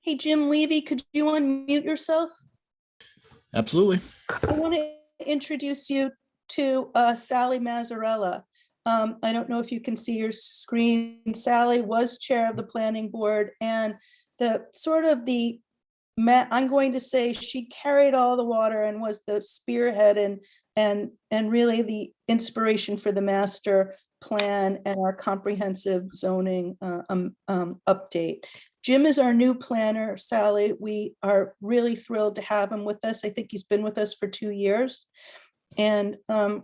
Hey, Jim Levy, could you unmute yourself? Absolutely. I want to introduce you to Sally Mazzarella. I don't know if you can see your screen. Sally was chair of the planning board, and I'm going to say she carried all the water and was the spearhead and really the inspiration for the master plan and our comprehensive zoning update. Jim is our new planner, Sally. We are really thrilled to have him with us. I think he's been with us for 2 years. And so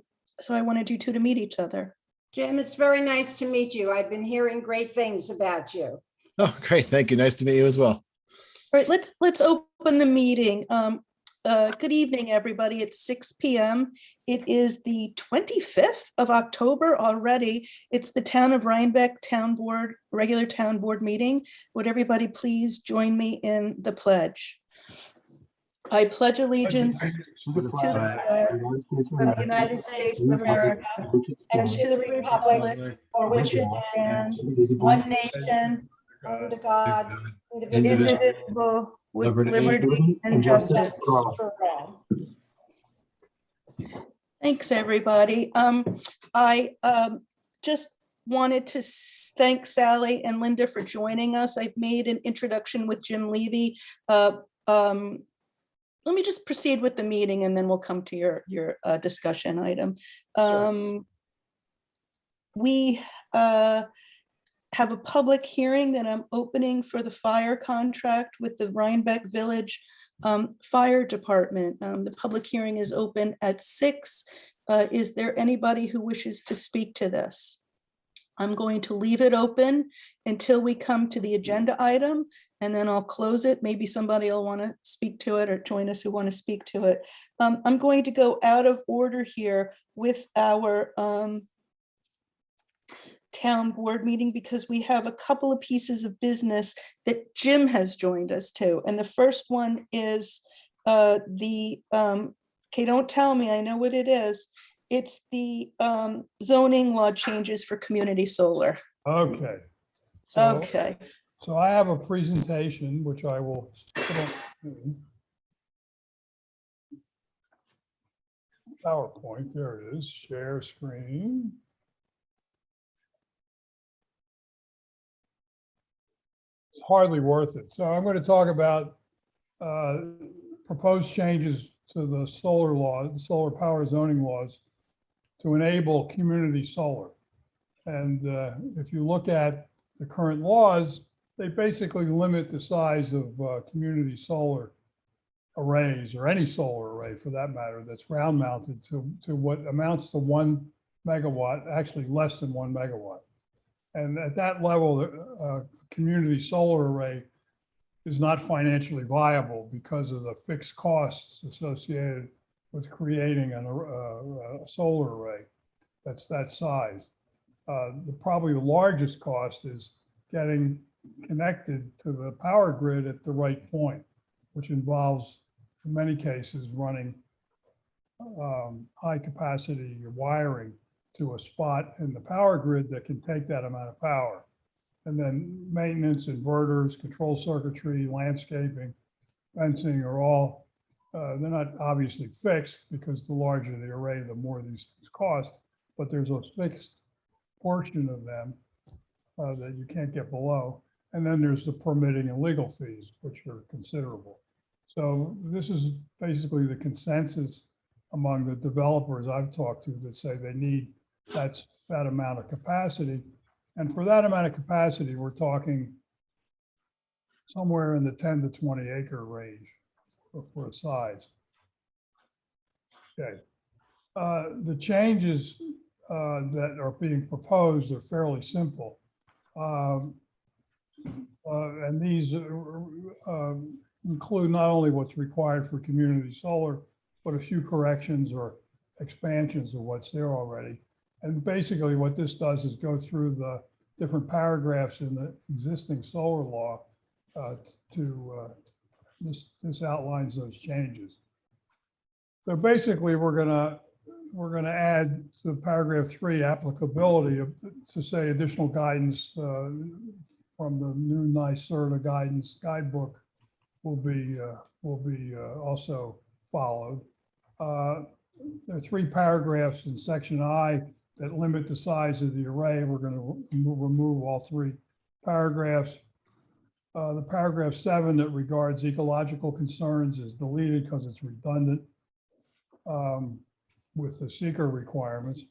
I wanted you two to meet each other. Jim, it's very nice to meet you. I've been hearing great things about you. Oh, great. Thank you. Nice to meet you as well. All right, let's open the meeting. Good evening, everybody. It's 6 p.m. It is the 25th of October already. It's the Town of Rhinebeck Town Board, regular town board meeting. Would everybody please join me in the pledge? I pledge allegiance to the flag of the United States of America and to the republic for which it stands, one nation, Under God, indivisible, with liberty and justice for all. Thanks, everybody. I just wanted to thank Sally and Linda for joining us. I've made an introduction with Jim Levy. Let me just proceed with the meeting and then we'll come to your discussion item. Sure. We have a public hearing that I'm opening for the fire contract with the Rhinebeck Village Fire Department. The public hearing is open at 6. Is there anybody who wishes to speak to this? I'm going to leave it open until we come to the agenda item, and then I'll close it. Maybe somebody will want to speak to it or join us who want to speak to it. I'm going to go out of order here with our town board meeting because we have a couple of pieces of business that Jim has joined us to. And the first one is okay, don't tell me, I know what it is. It's the zoning law changes for community solar. Okay. Okay. So I have a presentation, which I will put on screen. PowerPoint, there it is, share screen. It's hardly worth it. So I'm going to talk about proposed changes to the solar law, the solar power zoning laws to enable community solar. And if you look at the current laws, they basically limit the size of community solar arrays, or any solar array for that matter, that's ground mounted to what amounts to 1 megawatt, actually less than 1 megawatt. And at that level, a community solar array is not financially viable because of the fixed costs associated with creating a solar array that's that size. Probably the largest cost is getting connected to the power grid at the right point, which involves, in many cases, running high capacity wiring to a spot in the power grid that can take that amount of power. And then maintenance, inverters, control circuitry, landscaping, fencing are all, they're not obviously fixed because the larger the array, the more these things cost, but there's a fixed portion of them that you can't get below. And then there's the permitting and legal fees, which are considerable. So this is basically the consensus among the developers I've talked to that say they need that amount of capacity. And for that amount of capacity, we're talking somewhere in the 10 to 20 acre range for a size. Okay. The changes that are being proposed are fairly simple. And these include not only what's required for community solar, but a few corrections or expansions of what's there already. And basically what this does is go through the different paragraphs in the existing solar law this outlines those changes. So basically we're gonna add to paragraph 3 applicability to say additional guidance from the new NYSERDA guidance guidebook will be also followed. There are 3 paragraphs in section I that limit the size of the array. We're going to remove all 3 paragraphs. The paragraph 7 that regards ecological concerns is deleted because it's redundant with the seeker requirements.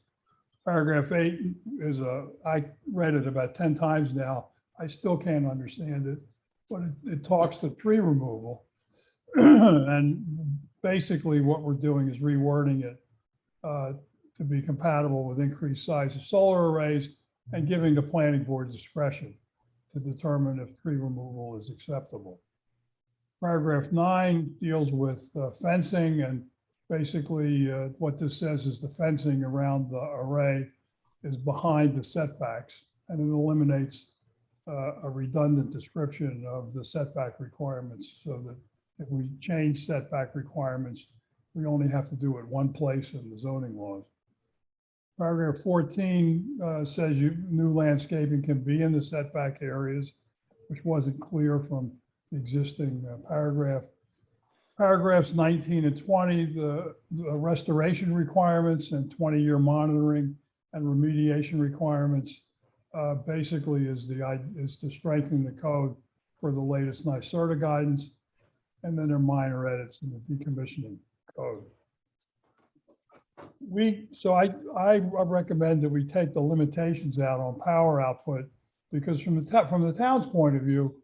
Paragraph 8 is I read it about 10 times now. I still can't understand it, but it talks to tree removal. And basically what we're doing is rewording it to be compatible with increased size of solar arrays and giving the planning board discretion to determine if tree removal is acceptable. Paragraph 9 deals with fencing, and basically what this says is the fencing around the array is behind the setbacks, and it eliminates a redundant description of the setback requirements, so that if we change setback requirements, we only have to do it one place in the zoning laws. Paragraph 14 says new landscaping can be in the setback areas, which wasn't clear from the existing paragraph. Paragraphs 19 and 20, the restoration requirements and 20-year monitoring and remediation requirements basically is to strengthen the code for the latest NYSERDA guidance. And then there are minor edits in the decommissioning code. So I recommend that we take the limitations out on power output, because from the town's point of view,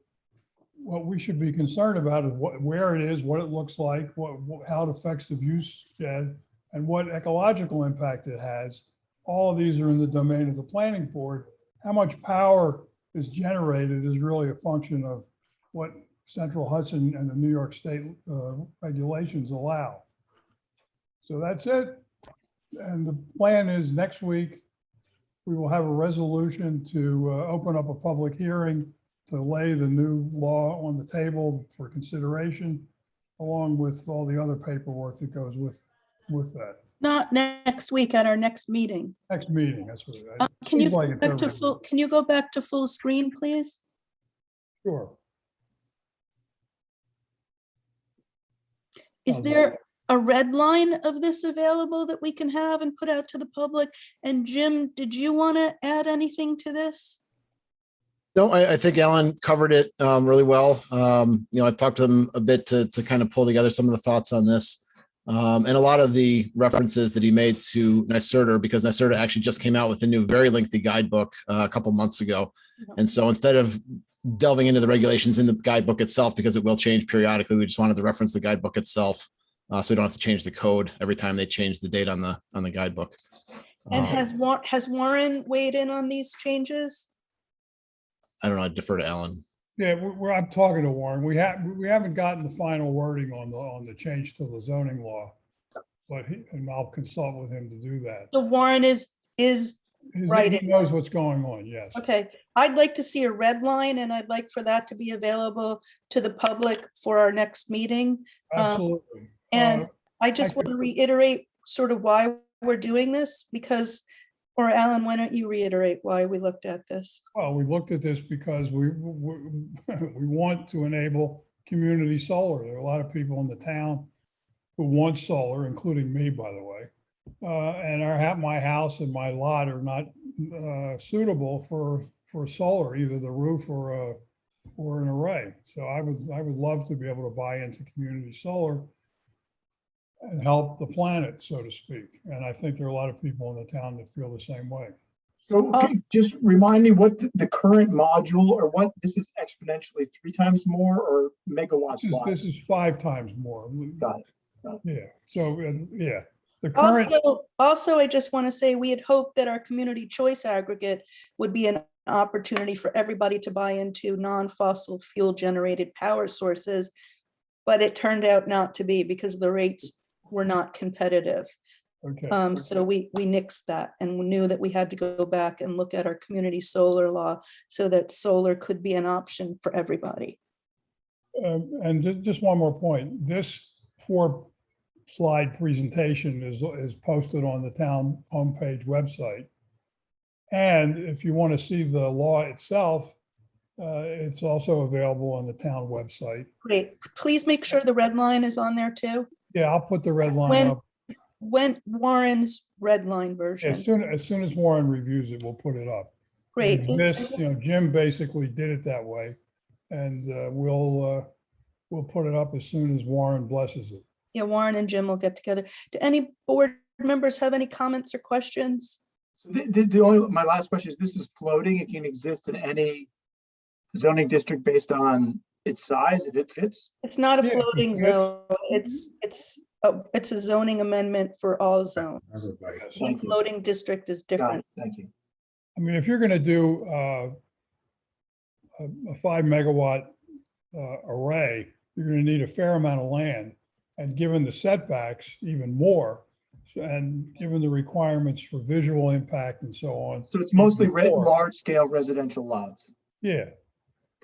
what we should be concerned about is where it is, what it looks like, how it affects the view shed, and what ecological impact it has. All of these are in the domain of the planning board. How much power is generated is really a function of what Central Hudson and the New York State regulations allow. So that's it. And the plan is next week, we will have a resolution to open up a public hearing to lay the new law on the table for consideration, along with all the other paperwork that goes with that. Not next week, at our next meeting. Next meeting, that's what it Can you seems like go it's back to every- full, can you go back to full screen, please? Sure. Is there a red line of this available that we can have and put out to the public? And Jim, did you want to add anything to this? No, I think Alan covered it really well. I talked to him a bit to kind of pull together some of the thoughts on this. And a lot of the references that he made to NYSERDA, because NYSERDA actually just came out with a new, very lengthy guidebook a couple months ago. And so instead of delving into the regulations in the guidebook itself, because it will change periodically, we just wanted to reference the guidebook itself. So we don't have to change the code every time they change the date on the guidebook. And has Warren weighed in on these changes? I don't know, I defer to Alan. Yeah, I'm talking to Warren. We haven't gotten the final wording on the change to the zoning law, but and I'll consult with him to do that. So Warren is right. He knows what's going on, yes. Okay, I'd like to see a red line, and I'd like for that to be available to the public for our next meeting. Absolutely. And I just want to reiterate sort of why we're doing this, because, or Alan, why don't you reiterate why we looked at this? Well, we looked at this because we want to enable community solar. There are a lot of people in the town who want solar, including me, by the way. And my house and my lot are not suitable for solar, either the roof or an array. So I would love to be able to buy into community solar and help the planet, so to speak. And I think there are a lot of people in the town that feel the same way. So just remind me what the current module, or what this is exponentially 3 times more, or megawatts wide? This is 5 times more. Got it. Yeah. So yeah, the current. Also, I just want to say we had hoped that our community choice aggregate would be an opportunity for everybody to buy into non-fossil fuel generated power sources, but it turned out not to be, because the rates were not competitive. Okay. So we nixed that, and we knew that we had to go back and look at our community solar law so that solar could be an option for everybody. And just one more point. This 4-slide presentation is posted on the town homepage website. And if you want to see the law itself, It's also available on the town website. Great. Please make sure the red line is on there too. Yeah, I'll put the red line When- up. When Warren's red line version. As soon as Warren reviews it, we'll put it up. Great. This, Jim basically did it that way, and we'll put it up as soon as Warren blesses it. Yeah, Warren and Jim will get together. Do any board members have any comments or questions? My last question is, this is floating. It can exist in any zoning district based on its size, if it fits. It's not a Yeah, floating it's- zone. It's a zoning amendment for all zones. Each Thank you. floating district is Got it. different. Thank you. I mean, if you're going to do a 5 megawatt array, you're going to need a fair amount of land, and given the setbacks, even more. And given the requirements for visual impact and so on. So it's mostly Before. large scale residential lots. Yeah,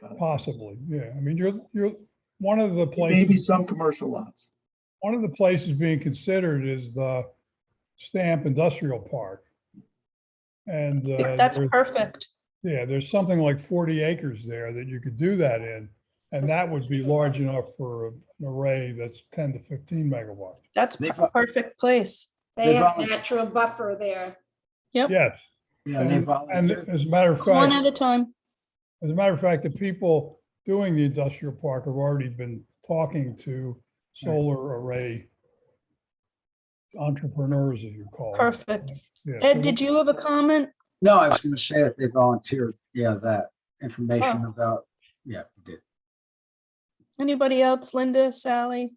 Got it. possibly. Yeah, I mean, you're one of the Maybe places. some commercial lots. One of the places being considered is the Stamp Industrial Park. And That's perfect. yeah, there's something like 40 acres there that you could do that in. And that would be large enough for an array that's 10 to 15 megawatts. That's They- a perfect place. They have volunteer. natural buffer there. Yep, Yes, Yeah, they and volunteer. as a matter of one fact, at a time. the people doing the industrial park have already been talking to solar array entrepreneurs, as you call them. Perfect. Yeah, Ed, so did you have a comment? No, I was going to say that they volunteered, that information Oh. about, we did. Anybody else? Linda, Sally?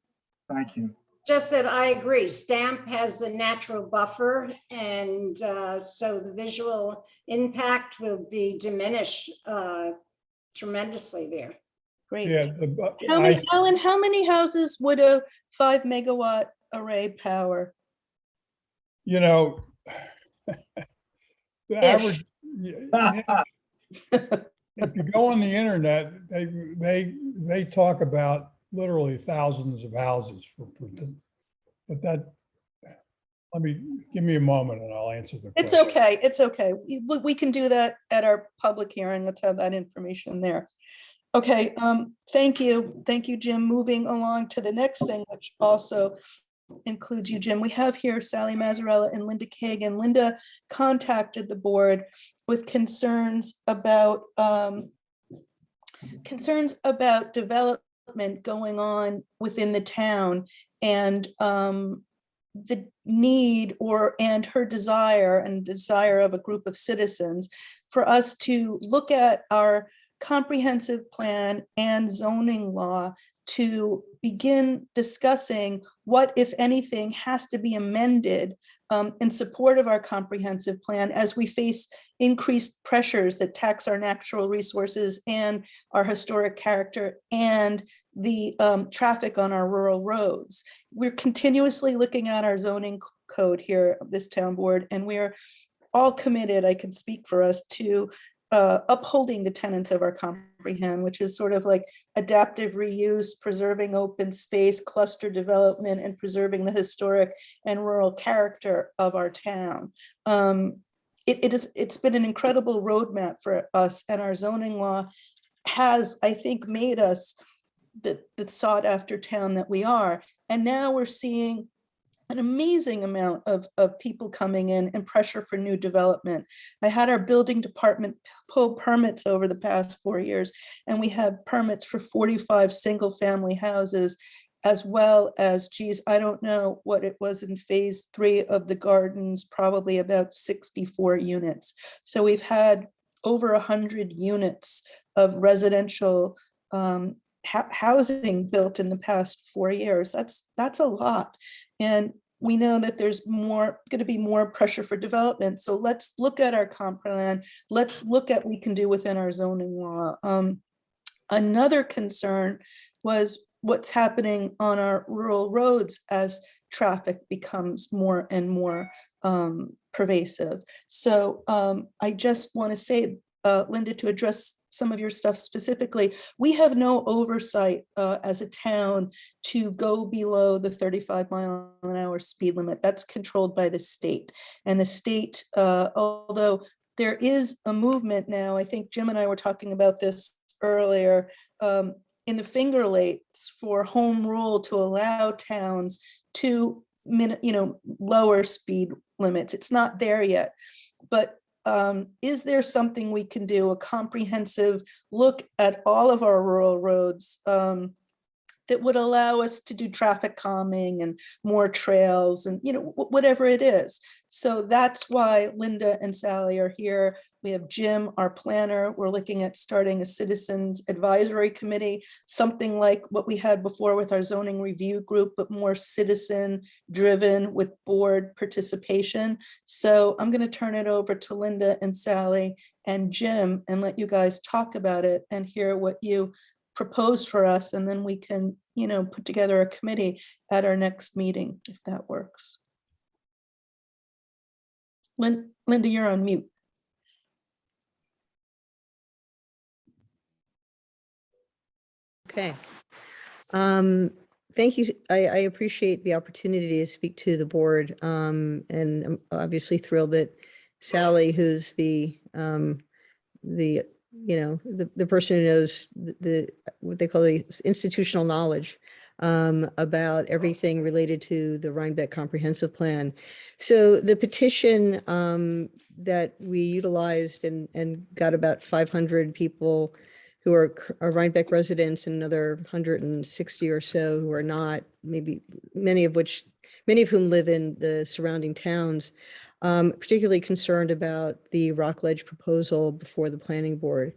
Thank you. Just that I agree, Stamp has a natural buffer, and so the visual impact will be diminished tremendously there. Great. Yeah, Alan, how many houses would a 5 megawatt array power? the average, if you go on the internet, they talk about literally thousands of houses but give me a moment and I'll answer the It's question. okay, it's okay. We can do that at our public hearing. Let's have that information there. Okay, thank you. Thank you, Jim. Moving along to the next thing, which also includes you, Jim. We have here Sally Mazzarella and Linda Kagan. Linda contacted the board with concerns about development going on within the town, and the need and her desire and desire of a group of citizens for us to look at our comprehensive plan and zoning law to begin discussing what, if anything, has to be amended in support of our comprehensive plan as we face increased pressures that tax our natural resources and our historic character and the traffic on our rural roads. We're continuously looking at our zoning code here, this town board, and we're all committed, I can speak for us, to upholding the tenets of our comprehend, which is sort of like adaptive reuse, preserving open space, cluster development, and preserving the historic and rural character of our town. It's been an incredible roadmap for us, and our zoning law has, I think, made us the sought after town that we are. And now we're seeing an amazing amount of people coming in and pressure for new development. I had our building department pull permits over the past 4 years, and we have permits for 45 single family houses, as well as, geez, I don't know what it was in phase 3 of the gardens, probably about 64 units. So we've had over 100 units of residential housing built in the past 4 years. That's a lot. And we know that there's going to be more pressure for development. So let's look at our comp plan. Let's look at what we can do within our zoning law. Another concern was what's happening on our rural roads as traffic becomes more and more pervasive. So I just want to say, Linda, to address some of your stuff specifically, we have no oversight as a town to go below the 35-mile-an-hour speed limit. That's controlled by the state. And the state, although there is a movement now, I think Jim and I were talking about this earlier, in the Finger Lakes for home rule to allow towns to lower speed limits. It's not there yet, but is there something we can do, a comprehensive look at all of our rural roads that would allow us to do traffic calming and more trails and, whatever it is. So that's why Linda and Sally are here. We have Jim, our planner. We're looking at starting a citizens advisory committee, something like what we had before with our zoning review group, but more citizen driven with board participation. So I'm going to turn it over to Linda and Sally and Jim and let you guys talk about it and hear what you propose for us, and then we can, put together a committee at our next meeting, if that works. Linda, you're on mute. Okay. Thank you. I appreciate the opportunity to speak to the board. And I'm obviously thrilled that Sally, who's the person who knows what they call the institutional knowledge about everything related to the Rhinebeck Comprehensive Plan. So the petition that we utilized and got about 500 people who are Rhinebeck residents and another 160 or so who are not, maybe many of whom live in the surrounding towns, particularly concerned about the Rockledge proposal before the planning board.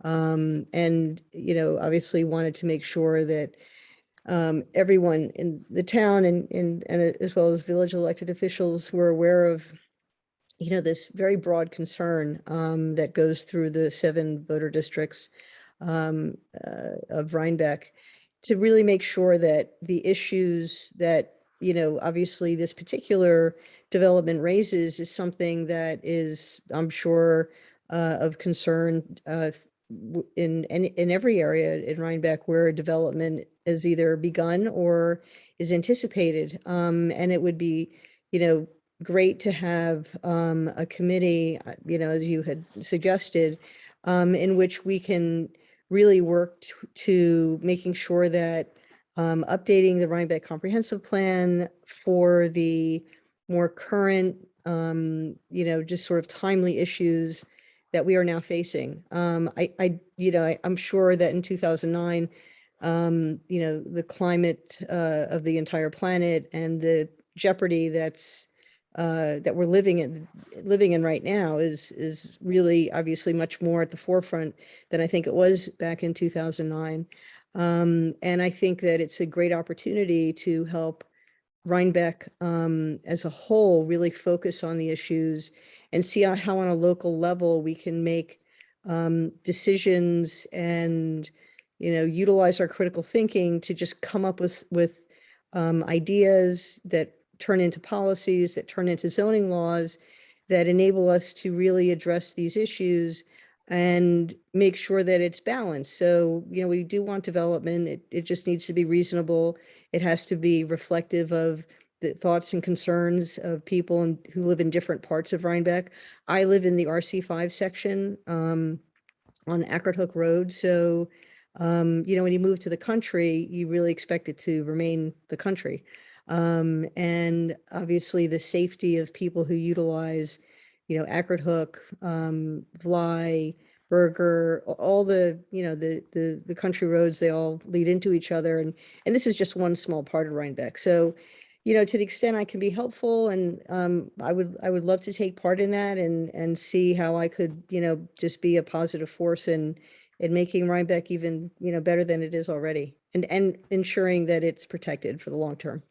And, obviously wanted to make sure that everyone in the town and as well as village elected officials were aware of, this very broad concern that goes through the 7 voter districts of Rhinebeck, to really make sure that the issues that, obviously this particular development raises is something that is, I'm sure, of concern in every area in Rhinebeck where development is either begun or is anticipated. And it would be, great to have a committee, as you had suggested, in which we can really work to making sure that updating the Rhinebeck Comprehensive Plan for the more current, just sort of timely issues that we are now facing. I'm sure that in 2009, the climate of the entire planet and the jeopardy that we're living in right now is really obviously much more at the forefront than I think it was back in 2009. And I think that it's a great opportunity to help Rhinebeck as a whole really focus on the issues and see how on a local level we can make decisions and utilize our critical thinking to just come up with ideas that turn into policies, that turn into zoning laws, that enable us to really address these issues and make sure that it's balanced. So, we do want development. It just needs to be reasonable. It has to be reflective of the thoughts and concerns of people who live in different parts of Rhinebeck. I live in the RC5 section on Ackert Hook Road. So, when you move to the country, you really expect it to remain the country. And obviously the safety of people who utilize, Ackert Hook, Bly, Berger, all the, the country roads, they all lead into each other. And this is just one small part of Rhinebeck. So, to the extent I can be helpful, and I would love to take part in that and see how I could, just be a positive force in making Rhinebeck even, better than it is already, and ensuring that it's protected for the long term.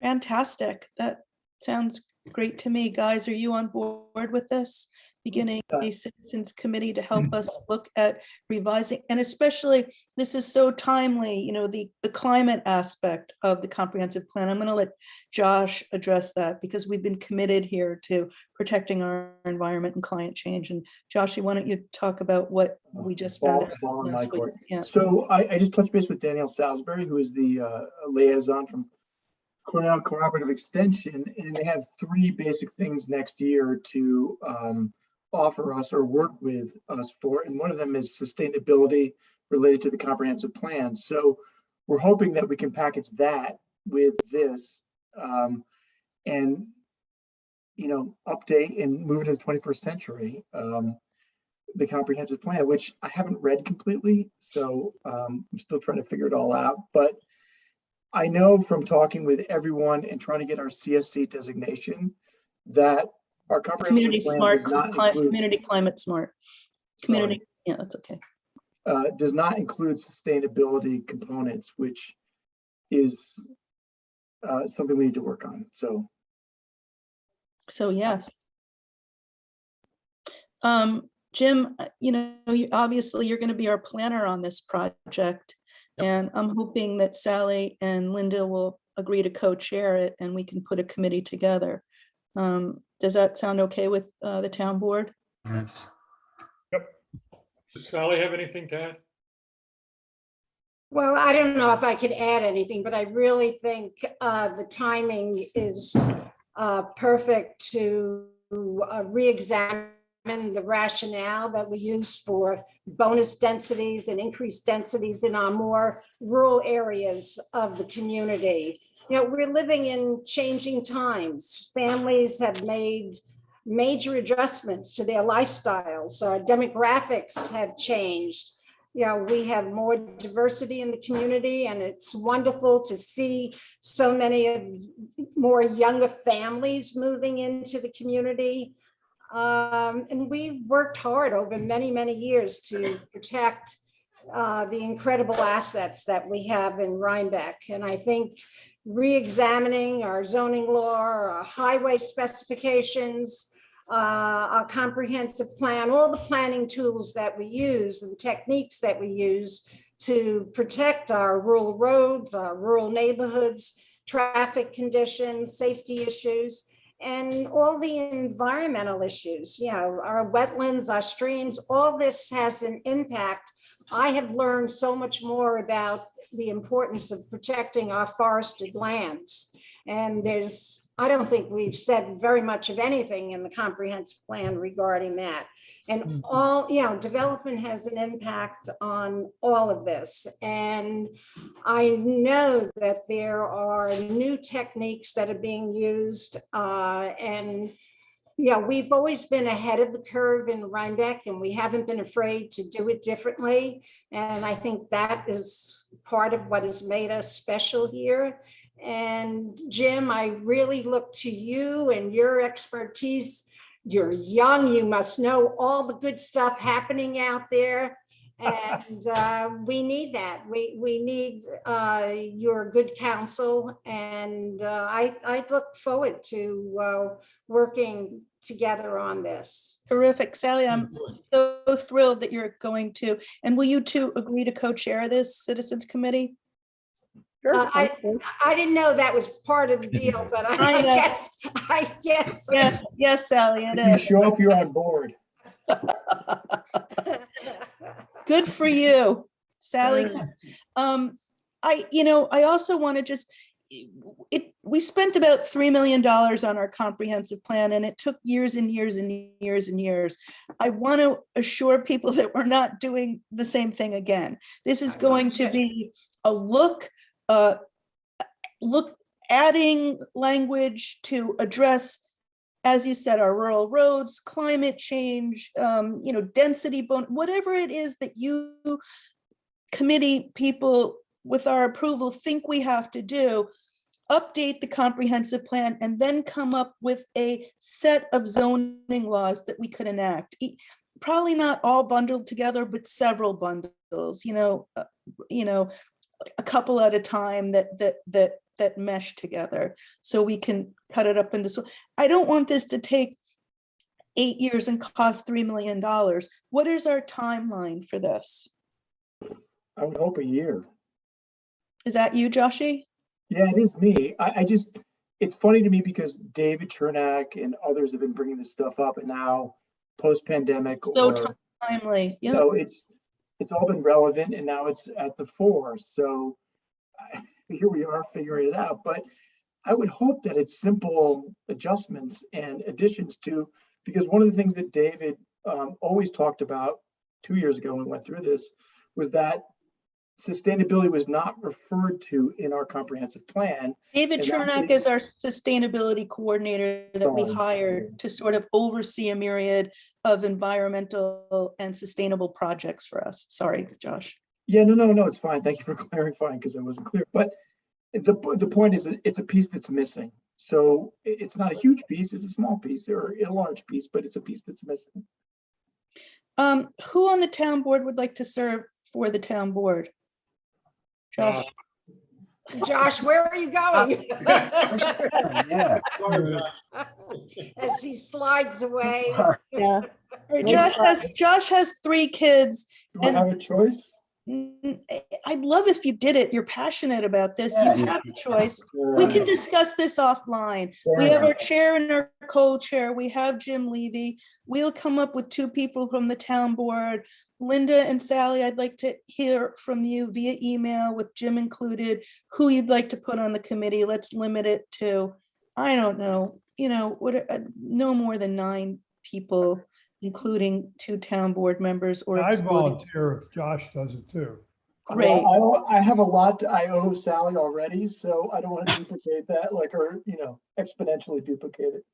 Fantastic. That sounds great to me. Guys, are you on board with this? Beginning a citizens committee to help us look at revising, and especially this is so timely, the climate aspect of the comprehensive plan. I'm going to let Josh address that because we've been committed here to protecting our environment and climate change. And Josh, why don't you talk about what we just found out? Ball in my court. Yeah. So I just touched base with Danielle Salisbury, who is the liaison from Cornell Cooperative Extension, and they have 3 basic things next year to offer us or work with us for, and one of them is sustainability related to the comprehensive plan. So we're hoping that we can package that with this, and update and move into the 21st century, the comprehensive plan, which I haven't read completely, so I'm still trying to figure it all out. But I know from talking with everyone and trying to get our CSC designation that our comprehensive Community plan smart, does not include community climate smart, community, yeah, that's okay. does not include sustainability components, which is something we need to work on. So yes. Jim, obviously you're going to be our planner on this project. Yep. And I'm hoping that Sally and Linda will agree to co-chair it and we can put a committee together. Does that sound okay with the town board? Yes. Yep. Does Sally have anything to add? Well, I don't know if I could add anything, but I really think the timing is perfect to re-examine the rationale that we use for bonus densities and increased densities in our more rural areas of the community. We're living in changing times. Families have made major adjustments to their lifestyles. Our demographics have changed. We have more diversity in the community, and it's wonderful to see so many more younger families moving into the community. And we've worked hard over many, many years to protect the incredible assets that we have in Rhinebeck. And I think re-examining our zoning law, our highway specifications, our comprehensive plan, all the planning tools that we use and techniques that we use to protect our rural roads, our rural neighborhoods, traffic conditions, safety issues, and all the environmental issues, our wetlands, our streams, all this has an impact. I have learned so much more about the importance of protecting our forested lands. And I don't think we've said very much of anything in the comprehensive plan regarding that. And development has an impact on all of this. And I know that there are new techniques that are being used. We've always been ahead of the curve in Rhinebeck, and we haven't been afraid to do it differently. And I think that is part of what has made us special here. And Jim, I really look to you and your expertise. You're young, you must know all the good stuff happening out there. And we need that. We need your good counsel. And I look forward to working together on this. Terrific. Sally, I'm so thrilled that you're going to. And will you two agree to co-chair this Citizens Committee? I didn't know that was part of the deal, but I guess. Yes, Sally, it if you is. show up, you're on board. Good for you, Sally. I also want to just, we spent about $3 million on our comprehensive plan, and it took years and years and years and years. I want to assure people that we're not doing the same thing again. This is going to be a look, adding language to address, as you said, our rural roads, climate change, density, whatever it is that you committee people with our approval think we have to do, update the comprehensive plan, and then come up with a set of zoning laws that we could enact. Probably not all bundled together, but several bundles, a couple at a time that mesh together, so we can cut it up into. So I don't want this to take 8 years and cost $3 million. What is our timeline for this? I would hope a year. Is that you, Joshi? Yeah, it is me. It's funny to me because David Chernak and others have been bringing this stuff up, and now post-pandemic, So timely. Yeah. It's all been relevant, and now it's at the fore. So here we are figuring it out. But I would hope that it's simple adjustments and additions to Because one of the things that David always talked about 2 years ago when we went through this was that sustainability was not referred to in our comprehensive plan. David And that Chernak is our sustainability coordinator that we Sorry. hired to sort of oversee a myriad of environmental and sustainable projects for us. Sorry, Josh. Yeah, no, it's fine. Thank you for clarifying because I wasn't clear. But the point is that it's a piece that's missing. So it's not a huge piece, it's a small piece or a large piece, but it's a piece that's missing. Who on the town board would like to serve for the town board? Josh, Josh, where are you going? Yeah. As he slides away. Yeah. Josh has 3 kids. Do I have a choice? I'd love if you did it. You're passionate about this. Yeah. You have a choice. We can discuss this offline. We Fair have our enough. chair and our co-chair. We have Jim Levy. We'll come up with 2 people from the town board. Linda and Sally, I'd like to hear from you via email with Jim included, who you'd like to put on the committee. Let's limit it to, I don't know, no more than 9 people, including 2 town board members or I'd excluding. volunteer if Josh does it too. Great. Well, I have a lot I owe Sally already, so I don't want to duplicate that, or exponentially duplicate it.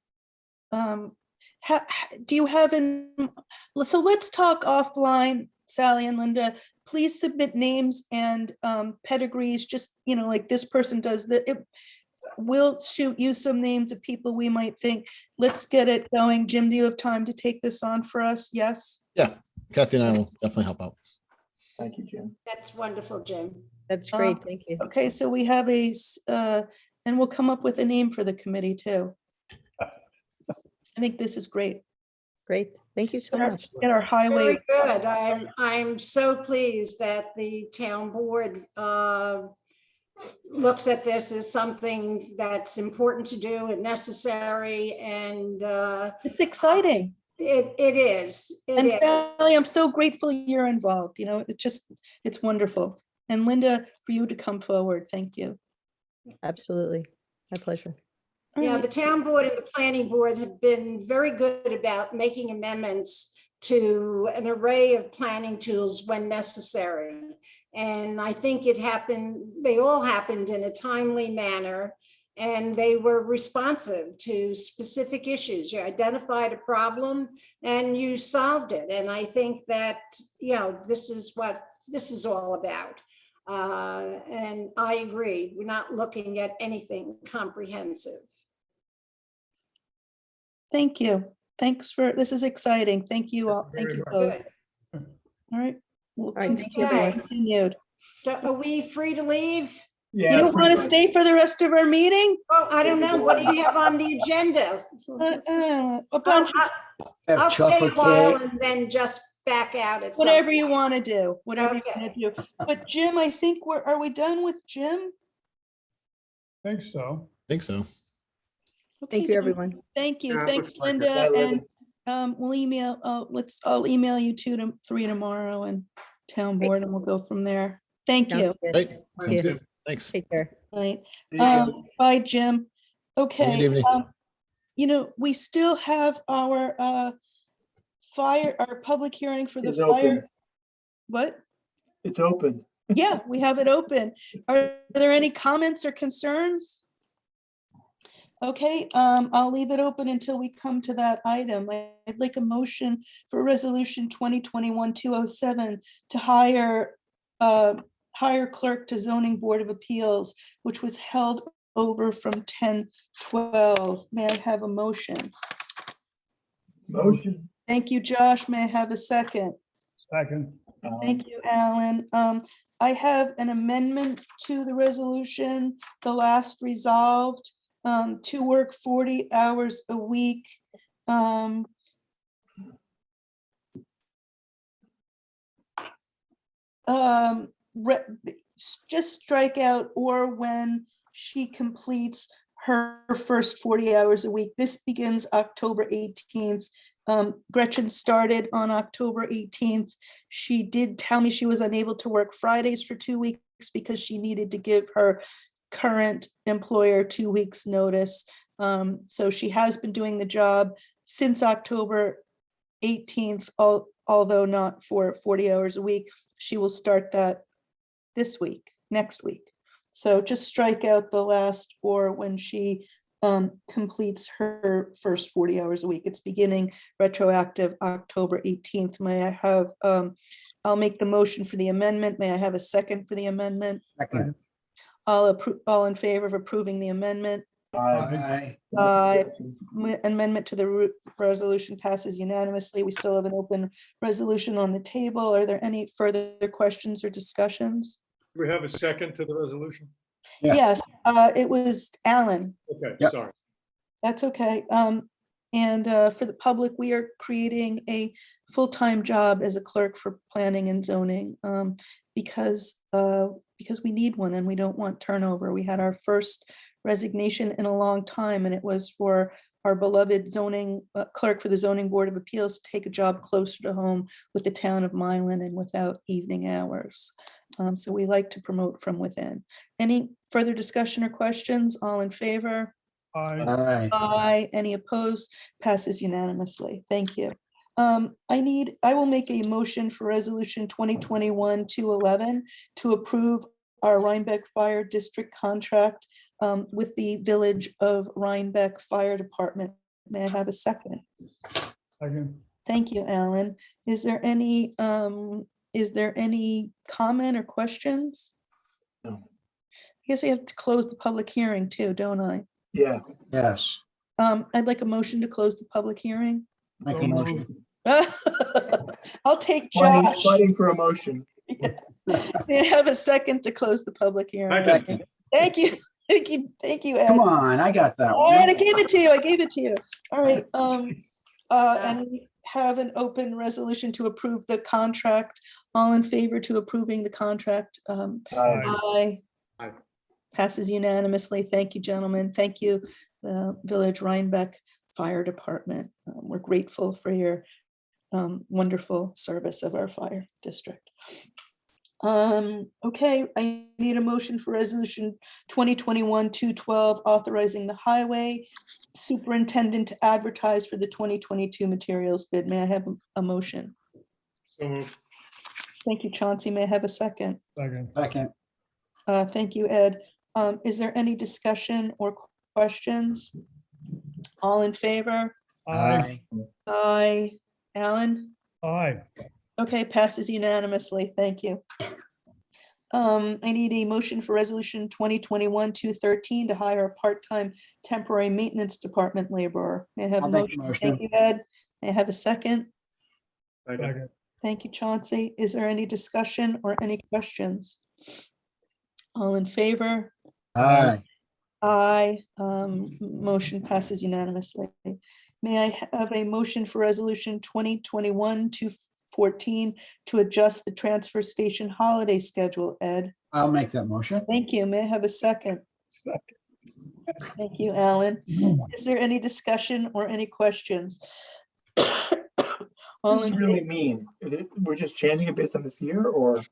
Do you have so let's talk offline, Sally and Linda. Please submit names and pedigrees, just, like this person does that. We'll shoot you some names of people we might think. Let's get it going. Jim, do you have time to take this on for us? Yes? Yeah, Kathy and I will definitely help out. Thank you, Jim. That's wonderful, Jim. That's great. Thank you. Okay, so we have and we'll come up with a name for the committee too. I think this is great. Great. Thank you so Get our- much. Get our highway. Very good. I'm so pleased that the town board looks at this as something that's important to do and necessary, and It's exciting. it is. And It is. Sally, I'm so grateful you're involved. It's wonderful. And Linda, for you to come forward. Thank you. Absolutely. My pleasure. All Yeah, right. the town board and the planning board have been very good about making amendments to an array of planning tools when necessary. And I think they all happened in a timely manner, and they were responsive to specific issues. You identified a problem and you solved it. And I think that, this is what this is all about. And I agree, we're not looking at anything comprehensive. Thank you. This is exciting. Thank you all. Thank Very you much. both. Good. All right. We'll right, thank you, Okay. everyone. continued. So are we free to leave? You Yeah. don't pretty want to much. stay for the rest of our meeting? Oh, I don't know. What do you have on the agenda? A bunch of I'll Have stay a chocolate while cake. and then just back out at some whatever you point. want to do, whatever you Okay. want to do. But Jim, I think are we done with Jim? Think so. I think so. Okay, Thank you, Jim. everyone. Thank you. Yeah, Thanks, looks like it. Linda. Bye, Linda. And we'll email, I'll email you 2 to 3 tomorrow and town board, and we'll go from there. Thank Sounds you. good. Right, you. sounds good. Thanks. Take care. Right. There you go. Bye, Jim. Okay. evening. We still have our public hearing for the It's open. fire. What? It's open. Yeah, we have it open. Are there any comments or concerns? Okay, I'll leave it open until we come to that item. I'd like a motion for resolution 2021-207 to hire clerk to zoning board of appeals, which was held over from 10/12. May I have a motion? Motion. Thank you, Josh. May I have a second? Second. Thank you, Alan. I have an amendment to the resolution, the last resolved, to work 40 hours a week. Just strike out "or when she completes her first 40 hours a week." This begins October 18th. Gretchen started on October 18th. She did tell me she was unable to work Fridays for 2 weeks because she needed to give her current employer 2 weeks notice. So she has been doing the job. since October 18th, although not for 40 hours a week. She will start that next week. So just strike out the last "or" when she completes her first 40 hours a week. It's beginning retroactive October 18th. May I have, I'll make the motion for the amendment. May I have a second for the amendment? Second. All in favor of approving the amendment? Aye. Aye. Amendment to the resolution passes unanimously. We still have an open resolution on the table. Are there any further questions or discussions? Do we have a second to the resolution? Yeah. Yes, it was Alan. Okay, Yep. sorry. That's okay. And for the public, we are creating a full-time job as a clerk for planning and zoning because we need one and we don't want turnover. We had our first resignation in a long time, and it was for our beloved zoning clerk for the Zoning Board of Appeals to take a job closer to home with the town of Milan and without evening hours. So we like to promote from within. Any further discussion or questions? All in favor? Aye. Aye. Aye. Any opposed? Passes unanimously. Thank you. I will make a motion for resolution 2021-211 to approve our Rhinebeck Fire District contract with the Village of Rhinebeck Fire Department. May I have a second? Second. Thank you, Alan. Is there any comment or questions? No. I guess I have to close the public hearing too, don't I? Yeah. Yes. I'd like a motion to close the public hearing. Make a So motion. I'll take Josh. Fighting for a motion. May I have a second to close the public hearing? Second. Thank you, thank you, Ed. Come on, I got that All right, I one. gave it to you. All right, and we have an open resolution to approve the contract. All in favor to approving the contract? Aye. Aye. Aye. Passes unanimously. Thank you, gentlemen. Thank you, Village Rhinebeck Fire Department. We're grateful for your wonderful service of our fire district. Okay, I need a motion for resolution 2021-212 authorizing the highway superintendent to advertise for the 2022 materials bid. May I have a motion? So moved. Thank you, Chauncey. May I have a second? Second. Second. Thank you, Ed. Is there any discussion or questions? All in favor? Aye. Aye. Alan? Aye. Okay, passes unanimously. Thank you. I need a motion for resolution 2021-213 to hire a part-time temporary maintenance department laborer. May I have a I'll make the motion? Thank motion. you, Ed. May I have a second? Second. Second. Thank you, Chauncey. Is there any discussion or any questions? All in favor? Aye. Aye. Motion passes unanimously. May I have a motion for resolution 2021-214 to adjust the transfer station holiday schedule, Ed? I'll make that motion. Thank you. May I have a second? Second. Thank you, Alan. Is there any discussion or any questions? All This is in really favor? mean. We're just changing it based on this year, or? Just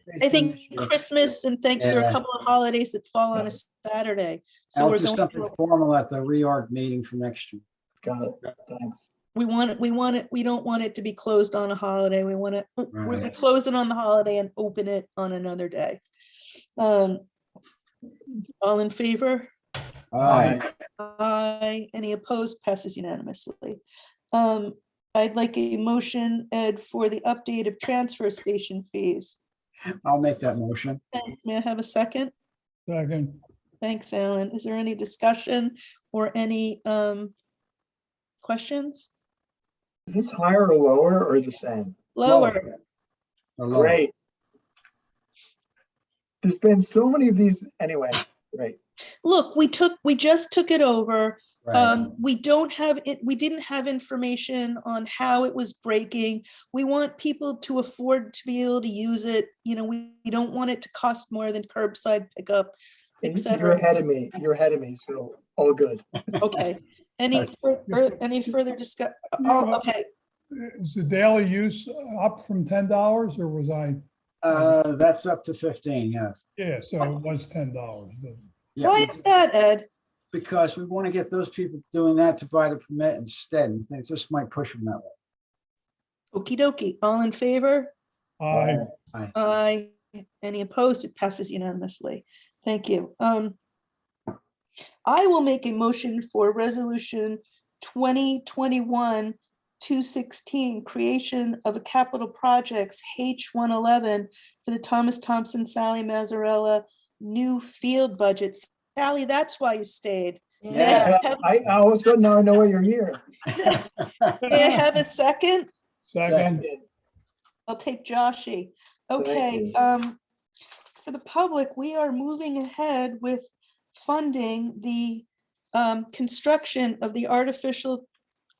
based I on think this year. Christmas and there are a Yeah. couple of holidays that fall on a Saturday. So I'll we're do going, something formal at the reorg meeting for next year. Got it. Thanks. we don't want it to be closed on a holiday. We want to, we're Right. close it on the holiday and open it on another day. All in favor? Aye. Aye. Any opposed? Passes unanimously. I'd like a motion, Ed, for the update of transfer station fees. I'll make that motion. Thanks. May I have a second? Second. Thanks, Alan. Is there any discussion or any questions? Is this higher or lower or the same? Lower. Or lower. Great. There's been so many of these anyway. Great. Look, we just took it over. Right. We don't have it, we didn't have information on how it was breaking. We want people to afford to be able to use it. You know, we don't want it to cost more than curbside pickup, And et you're cetera. ahead of me. You're ahead of me. So all good. Okay. Any further discuss? Yeah, Oh, well- okay. Is the daily use up from $10 or was I? That's up to 15, yes. Yeah, so it was $10. Why is that, Ed? because we want to get those people doing that to buy the permit instead. And things this might push them that way. Okey dokey. All in favor? Aye. Aye. Any opposed? It passes unanimously. Thank you. I will make a motion for resolution 2021-216, creation of a capital projects H111 for the Thomas Thompson Sally Mazzarella new field budget. Sally, that's why you stayed. Yeah. I all of a sudden now I know why you're here. May I have a second? Second. I'll take Joshy. Okay, for the public, we are moving ahead with funding the construction of the artificial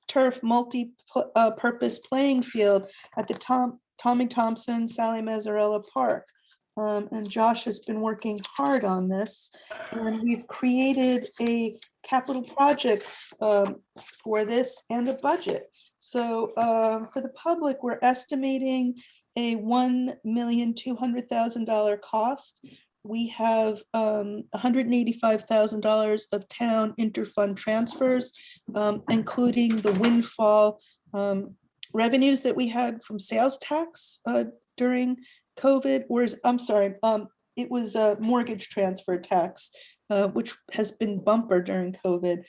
turf multi-purpose playing field at the Tommy Thompson Sally Mazzarella Park. And Josh has been working hard on this. And we've created a capital projects for this and a budget. So for the public, we're estimating a $1,200,000 cost. We have $185,000 of town interfund transfers, including the windfall revenues that we had from sales tax during COVID, it was a mortgage transfer tax, which has been bumper during COVID.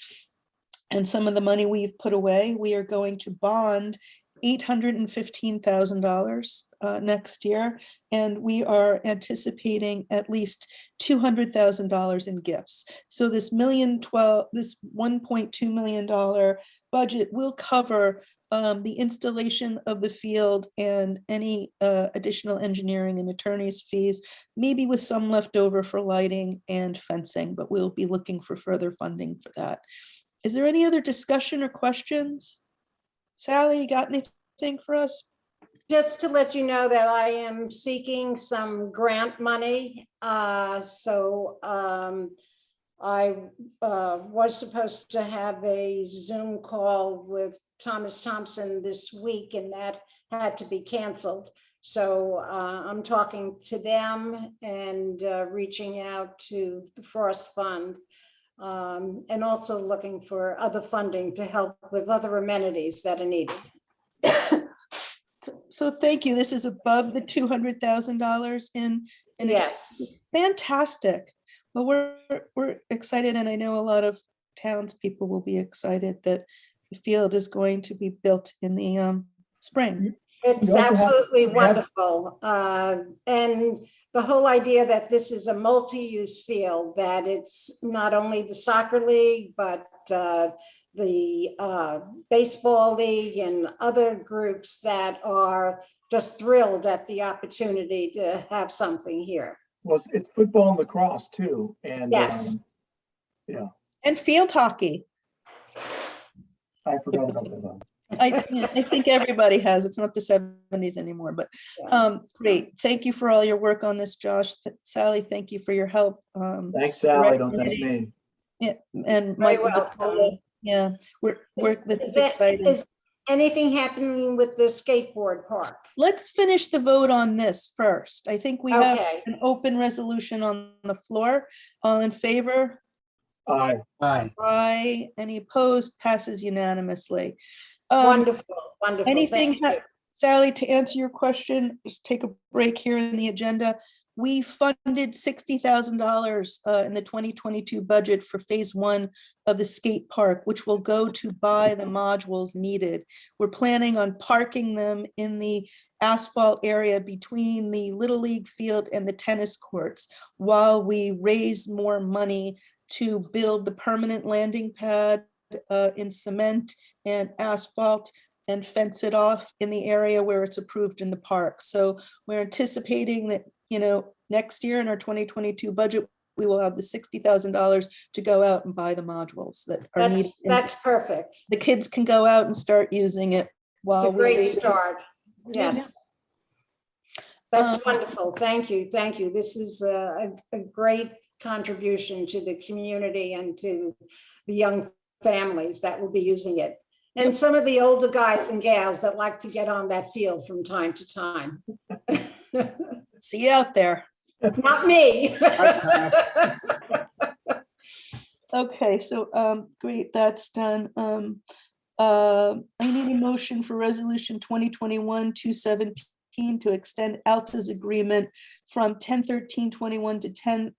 And some of the money we've put away, we are going to bond $815,000 next year. And we are anticipating at least $200,000 in gifts. So this $1.2 million budget will cover the installation of the field and any additional engineering and attorney's fees, maybe with some leftover for lighting and fencing, but we'll be looking for further funding for that. Is there any other discussion or questions? Sally, you got anything for us? Just to let you know that I am seeking some grant money. I was supposed to have a Zoom call with Thomas Thompson this week, and that had to be canceled. So I'm talking to them and reaching out to the Frost Fund, and also looking for other funding to help with other amenities that are needed. So thank you. This is above the $200,000 in. Yes. Fantastic. Well, we're excited, and I know a lot of townspeople will be excited that the field is going to be built in the spring. It's You also have- absolutely you have- wonderful. And the whole idea that this is a multi-use field, that it's not only the soccer league, but the baseball league and other groups that are just thrilled at the opportunity to have something here. Well, it's football and lacrosse too. And Yes. yeah, And field hockey. I forgot about that one. I think everybody has. It's not the 70s anymore, but great. Thank you for all your work on this, Josh. Sally, thank you for your help. Thanks, Sally. Don't thank me. Yeah, and Very Michael welcome. DePaolo. Yeah, that's Is exciting. anything happening with the skateboard park? Let's finish the vote on this first. I think we have Okay. an open resolution on the floor. All in favor? Aye. Aye. Aye. Any opposed? Passes unanimously. Wonderful, wonderful. Anything, Thank you. Sally, to answer your question, just take a break here in the agenda. We funded $60,000 in the 2022 budget for phase 1 of the skate park, which will go to buy the modules needed. We're planning on parking them in the asphalt area between the Little League field and the tennis courts while we raise more money to build the permanent landing pad in cement and asphalt and fence it off in the area where it's approved in the park. So we're anticipating that, next year in our 2022 budget, we will have the $60,000 to go out and buy the modules that are needed. That's perfect. The kids can go out and start using it It's while a we great wait. start. Yeah. Yes. That's wonderful. Thank you. Thank you. This is a great contribution to the community and to the young families that will be using it. And some of the older guys and gals that like to get on that field from time to time. See you out there. Not me. Okay, so, great, that's done. I need a motion for resolution 2021-217 to extend Alta's agreement from 10/13/21 to 10,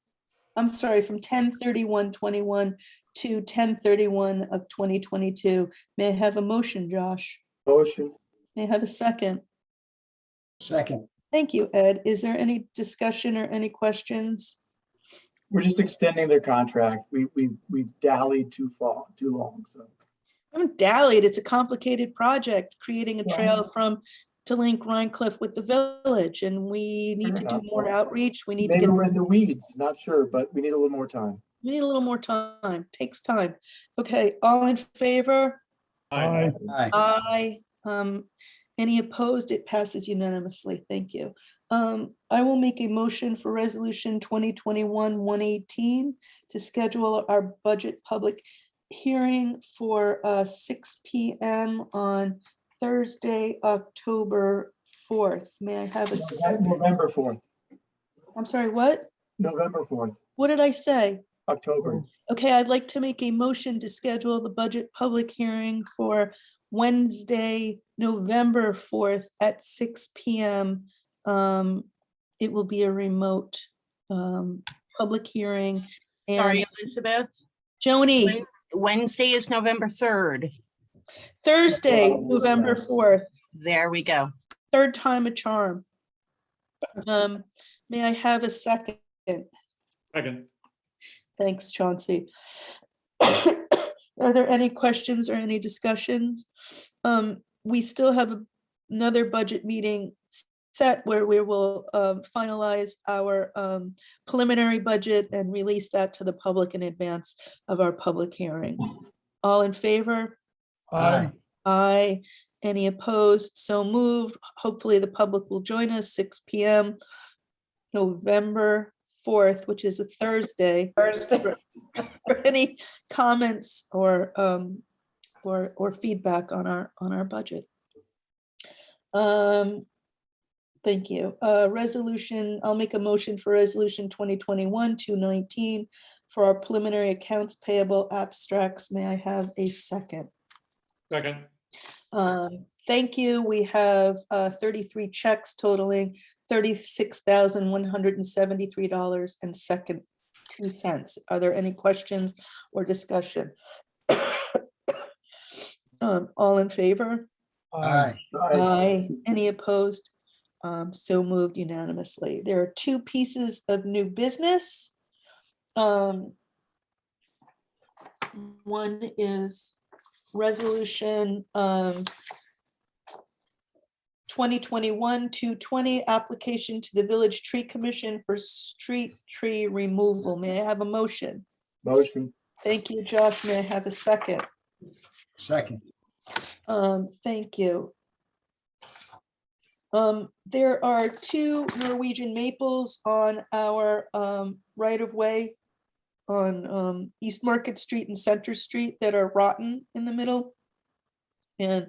I'm sorry, from 10/31/21 to 10/31 of 2022. May I have a motion, Josh? Motion. May I have a second? Second. Thank you, Ed. Is there any discussion or any questions? We're just extending their contract. We've dallied too long, so. I haven't dallied. It's a complicated project, creating a Well- trail to link Rhine Cliff with the village, and we need to Fair do enough. more outreach. We need to Maybe get, we're in the weeds, not sure, but we need a little more time. we need a little more time. Takes time. Okay, all in favor? Aye. Aye. Aye. Any opposed? It passes unanimously. Thank you. I will make a motion for resolution 2021-118 to schedule our budget public hearing for 6 PM on Thursday, October 4th. May I have a second? November 4th, I'm sorry, what? November 4th, What did I say? October. Okay, I'd like to make a motion to schedule the budget public hearing for Wednesday, November 4th at 6 PM. It will be a remote public hearing. Sorry, And Elizabeth. Joni, Wednesday is November 3rd. Thursday, Oh, November yes. 4th, There we go. third time a charm. May I have a second? Second. Thanks, Chauncey. Are there any questions or any discussions? We still have another budget meeting set where we will finalize our preliminary budget and release that to the public in advance of our public hearing. All in favor? Aye. Aye. Any opposed? So moved. Hopefully the public will join us 6 PM, November 4th, which is a Thursday. Thursday. For any comments or feedback on our budget. Thank you. Resolution, I'll make a motion for resolution 2021-219 for our preliminary accounts payable abstracts. May I have a second? Second. Thank you. We have 33 checks totaling $36,173.02. Are there any questions or discussion? All in favor? Aye. Aye. Any opposed? So moved unanimously. There are two pieces of new business. One is resolution 2021-220 application to the Village Tree Commission for street tree removal. May I have a motion? Motion. Thank you, Josh. May I have a second? Second. Thank you. There are two Norwegian maples on our right of way on East Market Street and Center Street that are rotten in the middle. And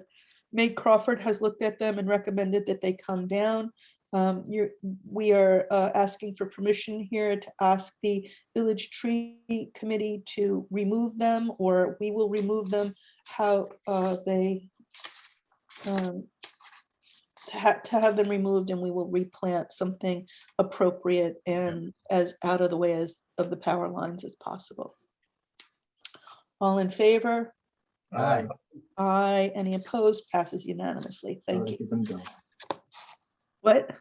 Meg Crawford has looked at them and recommended that they come down. We are asking for permission here to ask the Village Tree Committee to remove them, or we will remove them, how they to have them removed, and we will replant something appropriate and as out of the way as of the power lines as possible. All in favor? Aye. Aye. Any opposed? Passes unanimously. Sorry Thank to you. see them go. What?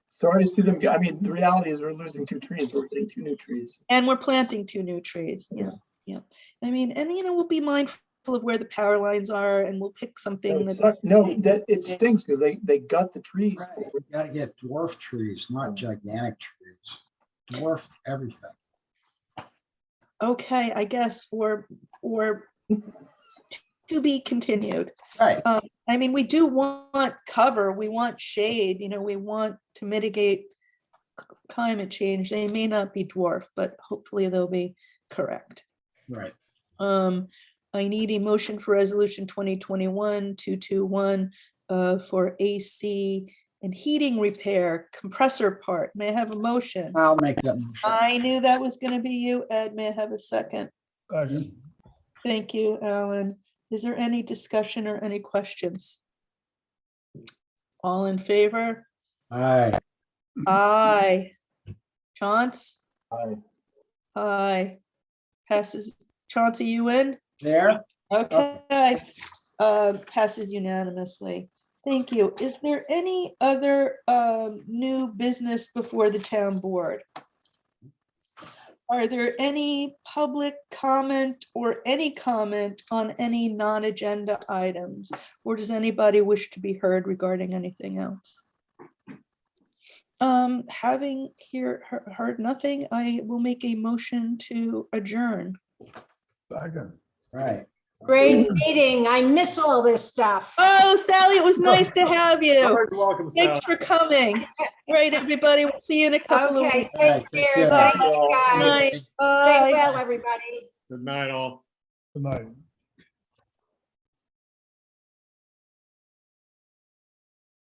Sorry to see them go. I mean, the reality is we're losing 2 trees, but we're getting 2 new trees. And we're planting 2 new trees. Yeah, yeah. I mean, and we'll be mindful of where the power lines are, and we'll pick something that. That it stinks because they gut the trees. Right, we gotta get dwarf trees, not gigantic trees. Dwarf everything. Okay, I guess, or to be continued. Right. I mean, we do want cover, we want shade, we want to mitigate climate change. They may not be dwarf, but hopefully they'll be correct. Right. I need a motion for resolution 2021-221 for AC and heating repair compressor part. May I have a motion? I'll make that motion. I knew that was gonna be you, Ed. May I have a second? Second. Thank you, Alan. Is there any discussion or any questions? All in favor? Aye. Aye. Chauncey? Aye. Aye. Passes. Chauncey, you in? There? Okay. Passes unanimously. Thank you. Is there any other new business before the town board? Are there any public comment or any comment on any non-agenda items? Or does anybody wish to be heard regarding anything else? Having heard nothing, I will make a motion to adjourn. Second. Right. Great meeting. I miss all this stuff. Oh, Sally, it was nice to have you. You're welcome, Sally. Thanks for coming. Right, everybody. We'll see you in a couple of Okay, weeks. All take right, take care. care. Thank you, Night. guys. Bye. Stay well, everybody. Good night, all. Good night.